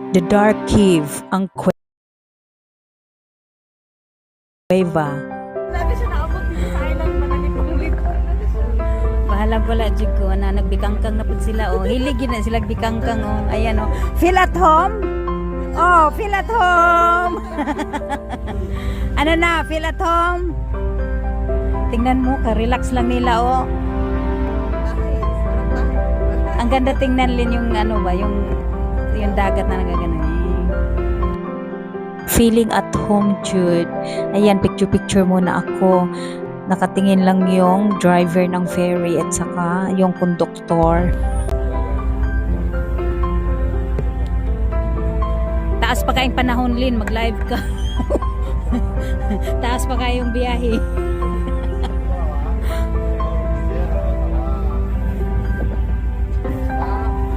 The Dark Cave, ang kuweba. Lagi siya naabot dito sa island, manalipong-lipong na siya. Bahala pala jud ko na nagbikangkang na pud sila oh. Hilig yun na sila bikangkang oh. Ayan oh. Feel at home? Oh, feel at home. Ano na, feel at home? Tingnan mo, ka-relax lang nila oh. Ang ganda tingnan din yung ano ba, yung dagat na nagaganon. Feeling at home, Jude. Ayan, picture-picture muna ako. Nakatingin lang yung driver ng ferry at saka yung konduktor. Taas pa kayong panahon, Lin. Mag-live ka. Taas pa kayong biyahe.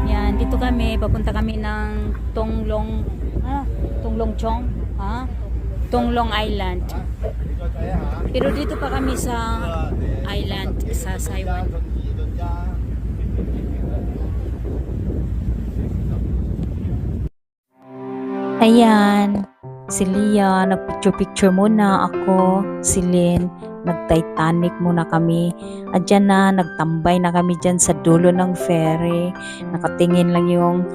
Yan, dito kami. Papunta kami ng Tonglong Chong. Tonglong Island. Pero dito pa kami sa island sa Saiwan. Ayan, si Lia, nagpicture-picture muna ako, si Lynn, nag-Titanic muna kami. At dyan na, nagtambay na kami dyan sa dulo ng ferry. Nakatingin lang yung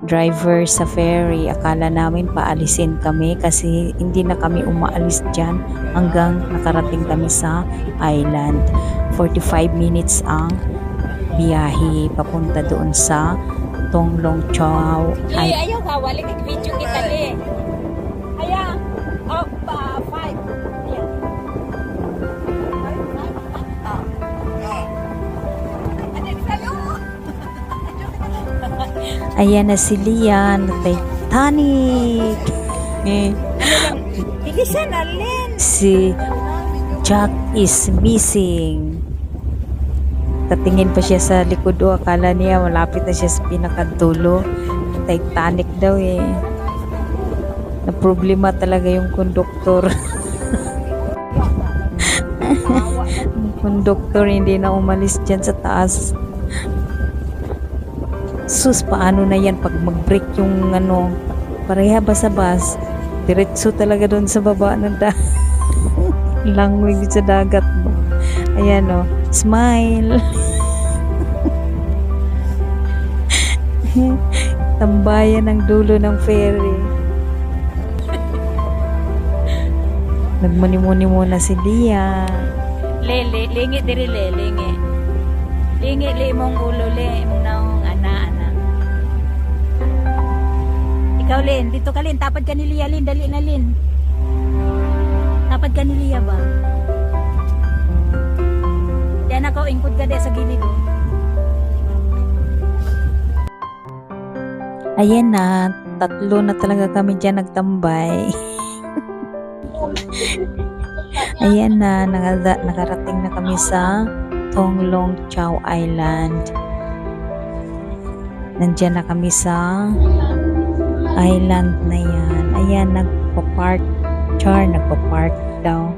driver sa ferry. Akala namin paalisin kami kasi hindi na kami umaalis dyan hanggang nakarating kami sa island. 45 minutes ang biyahe papunta doon sa Tonglong Chao. Li, ayaw ka, walik video kita, Li. Ayaw. Oh, 5. Ayan. Ayan na si Lian, Titanic. Bilisan, Alin. Si Jack is missing. Tatingin pa siya sa likod o akala niya malapit na siya sa pinakadulo. Titanic daw eh. Na problema talaga yung konduktor. Yung konduktor hindi na umalis dyan sa taas. Sus, paano na yan pag mag-break yung ano, pareha ba sa bus? Diretso talaga doon sa baba ng langoy sa dagat mo. Ayan o, smile. Tambayan ng dulo ng ferry. Nagmuni-muni muna si Lia. Lingi diri, Le, lingi. Lingi, li mong ulo, li mong naong ana. Ikaw, Lin, dito ka, Lin. Tapad ka ni Lia, Lin. Dali na, Lin. Tapad ka ni Lia ba? Yan ako, ingkod ka de sa gilid. Ayan na, tatlo na talaga kami dyan nagtambay. Ayan na, nakarating na kami sa Tonglong Chao Island. Nandyan na kami sa island na yan. Ayan, nagpa-park daw.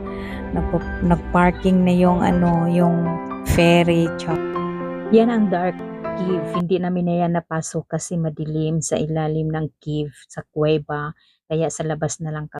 Nagparking na yung ano, yung ferry. Yan ang dark cave. Hindi namin na yan napasok kasi madilim sa ilalim ng cave, sa kuweba. Kaya sa labas na lang kami.